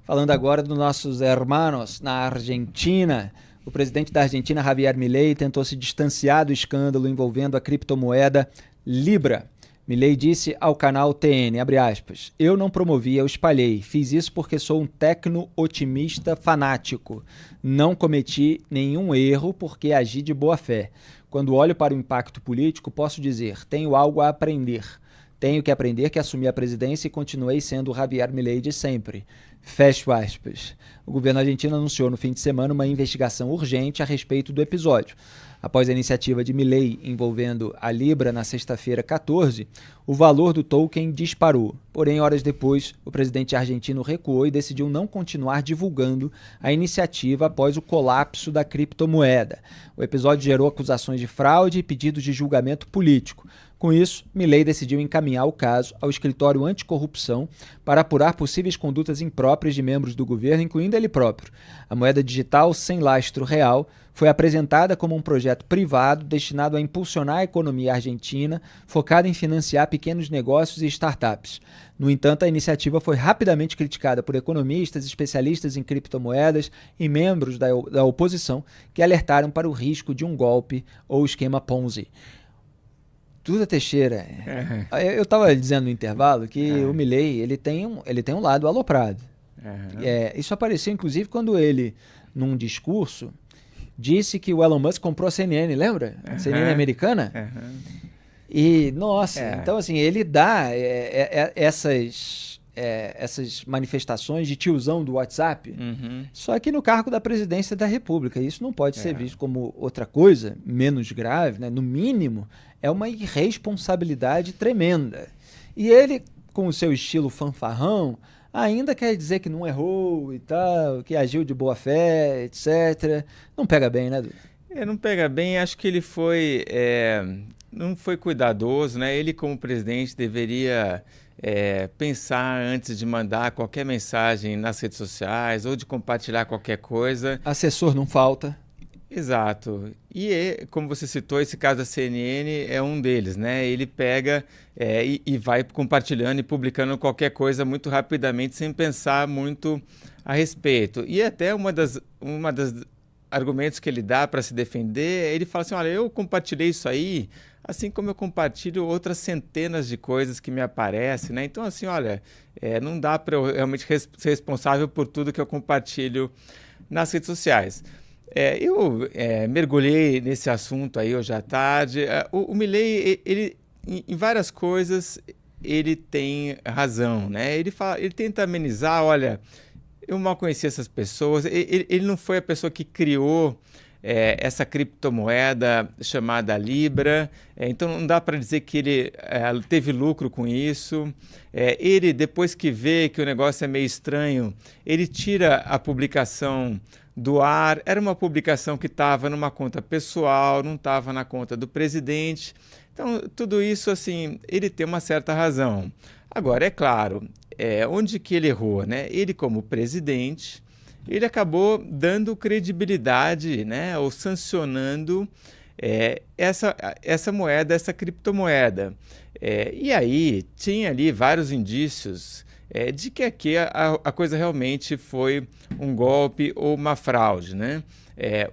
Falando agora dos nossos hermanos na Argentina. O presidente da Argentina, Javier Milei, tentou se distanciar do escândalo envolvendo a criptomoeda Libra. Milei disse ao canal TN, abre aspas, eu não promovi, eu espalhei. Fiz isso porque sou um tecno-otimista fanático. Não cometi nenhum erro porque agi de boa fé. Quando olho para o impacto político, posso dizer, tenho algo a aprender. Tenho que aprender que assumi a presidência e continuei sendo o Javier Milei de sempre. Fecho aspas. O governo argentino anunciou no fim de semana uma investigação urgente a respeito do episódio. Após a iniciativa de Milei envolvendo a Libra na sexta-feira 14, o valor do token disparou. Porém, horas depois, o presidente argentino recuou e decidiu não continuar divulgando a iniciativa após o colapso da criptomoeda. O episódio gerou acusações de fraude e pedidos de julgamento político. Com isso, Milei decidiu encaminhar o caso ao escritório anticorrupção para apurar possíveis condutas impróprias de membros do governo, incluindo ele próprio. A moeda digital sem lastro real foi apresentada como um projeto privado destinado a impulsionar a economia argentina, focado em financiar pequenos negócios e startups. No entanto, a iniciativa foi rapidamente criticada por economistas, especialistas em criptomoedas e membros da oposição que alertaram para o risco de um golpe ou esquema Ponzi. Duda Teixeira, eu estava dizendo no intervalo que o Milei ele tem um lado aloprado. Isso apareceu inclusive quando ele, num discurso, disse que o Elon Musk comprou a CNN, lembra? A CNN americana? E, nossa, então assim, ele dá essas manifestações de tiozão do WhatsApp, só que no cargo da presidência da República. Isso não pode ser visto como outra coisa, menos grave, né? No mínimo, é uma irresponsabilidade tremenda. E ele, com o seu estilo fanfarrão, ainda quer dizer que não errou e tal, que agiu de boa fé, etc. Não pega bem, né, Dudu? Não pega bem, acho que ele não foi cuidadoso, né? Ele, como presidente, deveria pensar antes de mandar qualquer mensagem nas redes sociais ou de compartilhar qualquer coisa. Assessor não falta. Exato. E, como você citou, esse caso da CNN é um deles, né? Ele pega e vai compartilhando e publicando qualquer coisa muito rapidamente, sem pensar muito a respeito. E até uma das argumentos que ele dá para se defender, ele fala assim, olha, eu compartilhei isso aí, assim como eu compartilho outras centenas de coisas que me aparecem, né? Então, assim, olha, não dá para eu realmente ser responsável por tudo que eu compartilho nas redes sociais. Eu mergulhei nesse assunto aí hoje à tarde. O Milei, ele, em várias coisas, ele tem razão, né? Ele tenta amenizar, olha, eu mal conheci essas pessoas, ele não foi a pessoa que criou essa criptomoeda chamada Libra, então não dá para dizer que ele teve lucro com isso. Ele, depois que vê que o negócio é meio estranho, ele tira a publicação do ar. Era uma publicação que estava numa conta pessoal, não estava na conta do presidente. Então, tudo isso, assim, ele tem uma certa razão. Agora, é claro, onde que ele errou, né? Ele, como presidente, ele acabou dando credibilidade, né? Ou sancionando essa moeda, essa criptomoeda. E aí, tinha ali vários indícios de que aqui a coisa realmente foi um golpe ou uma fraude, né?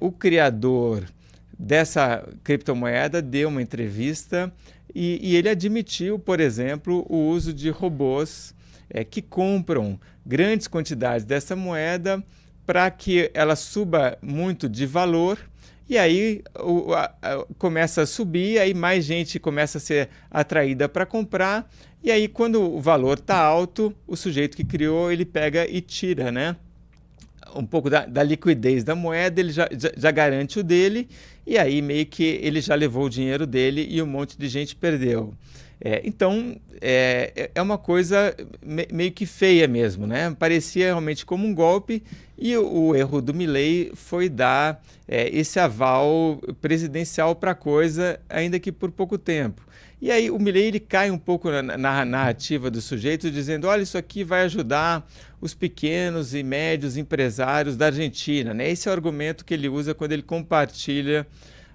O criador dessa criptomoeda deu uma entrevista e ele admitiu, por exemplo, o uso de robôs que compram grandes quantidades dessa moeda para que ela suba muito de valor. E aí começa a subir, aí mais gente começa a ser atraída para comprar, e aí quando o valor está alto, o sujeito que criou, ele pega e tira, né? Um pouco da liquidez da moeda, ele já garante o dele, e aí meio que ele já levou o dinheiro dele e um monte de gente perdeu. Então, é uma coisa meio que feia mesmo, né? Parecia realmente como um golpe, e o erro do Milei foi dar esse aval presidencial para a coisa, ainda que por pouco tempo. E aí o Milei ele cai um pouco na narrativa do sujeito, dizendo, olha, isso aqui vai ajudar os pequenos e médios empresários da Argentina, né? Esse é o argumento que ele usa quando ele compartilha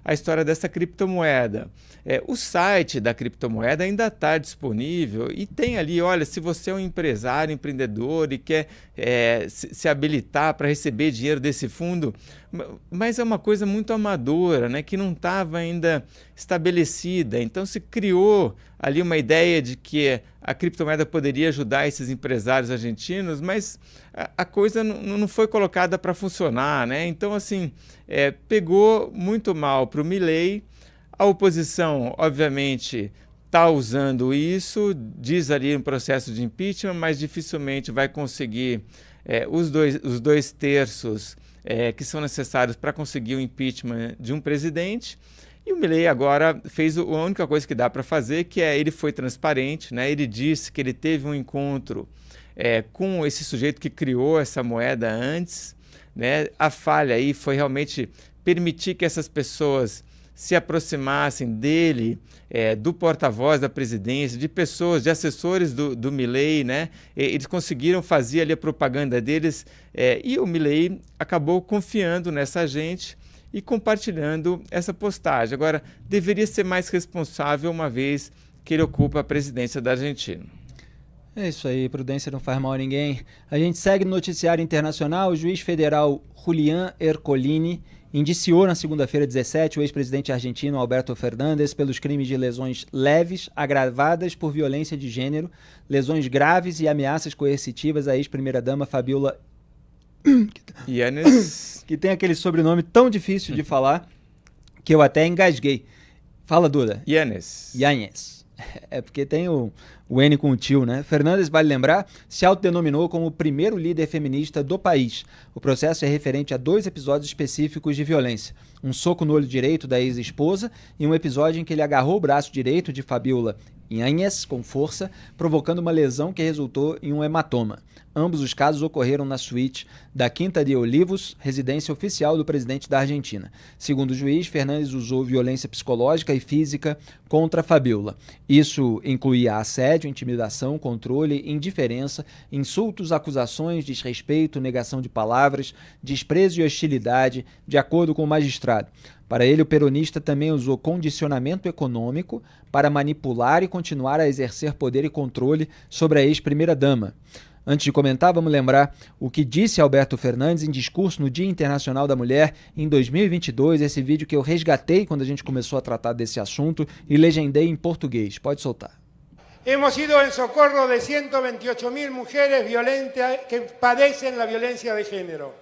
a história dessa criptomoeda. O site da criptomoeda ainda está disponível e tem ali, olha, se você é um empresário, empreendedor e quer se habilitar para receber dinheiro desse fundo, mas é uma coisa muito amadora, né, que não estava ainda estabelecida. Então se criou ali uma ideia de que a criptomoeda poderia ajudar esses empresários argentinos, mas a coisa não foi colocada para funcionar, né? Então, assim, pegou muito mal para o Milei. A oposição, obviamente, está usando isso, diz ali um processo de impeachment, mas dificilmente vai conseguir os dois terços que são necessários para conseguir o impeachment de um presidente. E o Milei agora fez a única coisa que dá para fazer, que ele foi transparente, né? Ele disse que ele teve um encontro com esse sujeito que criou essa moeda antes, né? A falha aí foi realmente permitir que essas pessoas se aproximassem dele, do porta-voz da presidência, de pessoas, de assessores do Milei, né? Eles conseguiram fazer ali a propaganda deles e o Milei acabou confiando nessa gente e compartilhando essa postagem. Agora, deveria ser mais responsável uma vez que ele ocupa a presidência da Argentina. É isso aí, prudência não faz mal a ninguém. A gente segue no noticiário internacional. O juiz federal Julián Ercolini indiciou na segunda-feira 17 o ex-presidente argentino Alberto Fernández pelos crimes de lesões leves, agravadas por violência de gênero, lesões graves e ameaças coercitivas à ex-primeira-dama Fabiola Yanes, que tem aquele sobrenome tão difícil de falar que eu até engasguei. Fala, Duda. Yanes. É porque tem o N com o tio, né? Fernandes, vale lembrar, se autodenominou como o primeiro líder feminista do país. O processo é referente a 2 episódios específicos de violência. Um soco no olho direito da ex-esposa e um episódio em que ele agarrou o braço direito de Fabiola Yanes com força, provocando uma lesão que resultou em um hematoma. Ambos os casos ocorreram na suíte da Quinta de Olivos, residência oficial do presidente da Argentina. Segundo o juiz, Fernandes usou violência psicológica e física contra Fabiola. Isso incluía assédio, intimidação, controle, indiferença, insultos, acusações, desrespeito, negação de palavras, desprezo e hostilidade, de acordo com o magistrado. Para ele, o peronista também usou condicionamento econômico para manipular e continuar a exercer poder e controle sobre a ex-primeira-dama. Antes de comentar, vamos lembrar o que disse Alberto Fernandes em discurso no Dia Internacional da Mulher em 2022, esse vídeo que eu resgatei quando a gente começou a tratar desse assunto e legendei em português. Pode soltar. Hemos ido en socorro de 128.000 mujeres violentas que padecen la violencia de género.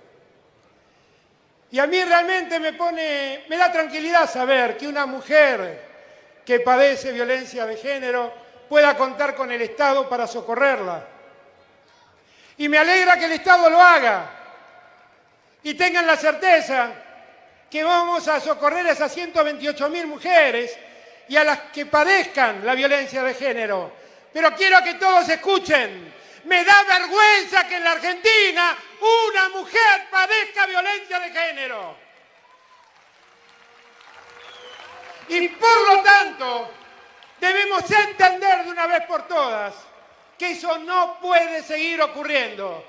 Y a mí realmente me da tranquilidad saber que una mujer que padece violencia de género pueda contar con el Estado para socorrerla. Y me alegra que el Estado lo haga y tengan la certeza que vamos a socorrer a esas 128.000 mujeres y a las que padezcan la violencia de género. Pero quiero que todos escuchen, me da vergüenza que en la Argentina una mujer padezca violencia de género. Y por lo tanto, debemos entender de una vez por todas que eso no puede seguir ocurriendo.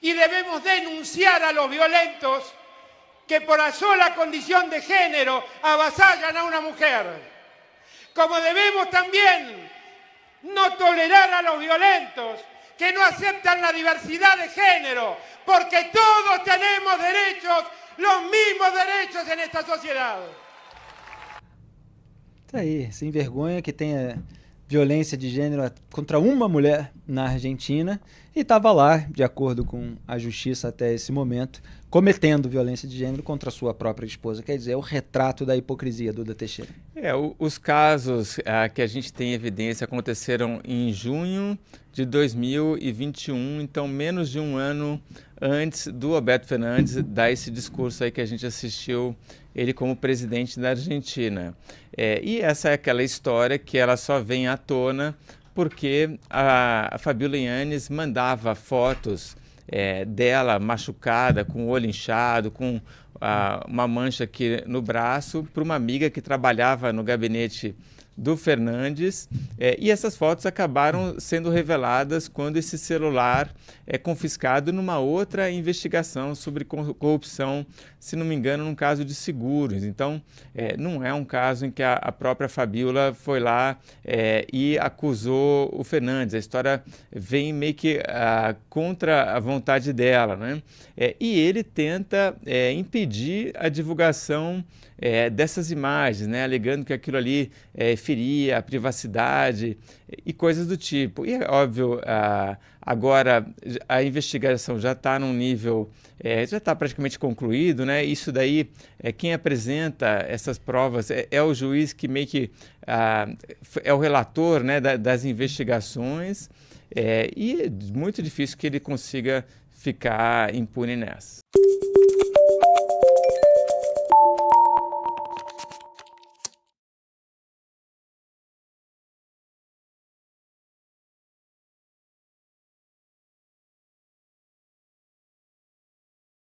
Y debemos denunciar a los violentos que por la sola condición de género avasallan a una mujer. Como debemos también no tolerar a los violentos que no aceptan la diversidad de género, porque todos tenemos derechos, los mismos derechos en esta sociedad. Tá aí, sem vergonha que tenha violência de gênero contra uma mulher na Argentina e estava lá, de acordo com a justiça até esse momento, cometendo violência de gênero contra a sua própria esposa. Quer dizer, é o retrato da hipocrisia, Duda Teixeira. Os casos que a gente tem evidência aconteceram em junho de 2021, então menos de um ano antes do Alberto Fernandes dar esse discurso aí que a gente assistiu ele como presidente da Argentina. E essa é aquela história que ela só vem à tona porque a Fabiola Yanes mandava fotos dela machucada, com o olho inchado, com uma mancha aqui no braço, para uma amiga que trabalhava no gabinete do Fernandes, e essas fotos acabaram sendo reveladas quando esse celular é confiscado numa outra investigação sobre corrupção, se não me engano, num caso de seguros. Então, não é um caso em que a própria Fabiola foi lá e acusou o Fernandes. A história vem meio que contra a vontade dela, né? E ele tenta impedir a divulgação dessas imagens, né? Alegando que aquilo ali feria a privacidade e coisas do tipo. E é óbvio, agora a investigação já está num nível, já está praticamente concluído, né? Isso daí, quem apresenta essas provas é o juiz que meio que é o relator, né, das investigações, e é muito difícil que ele consiga ficar impune nessa.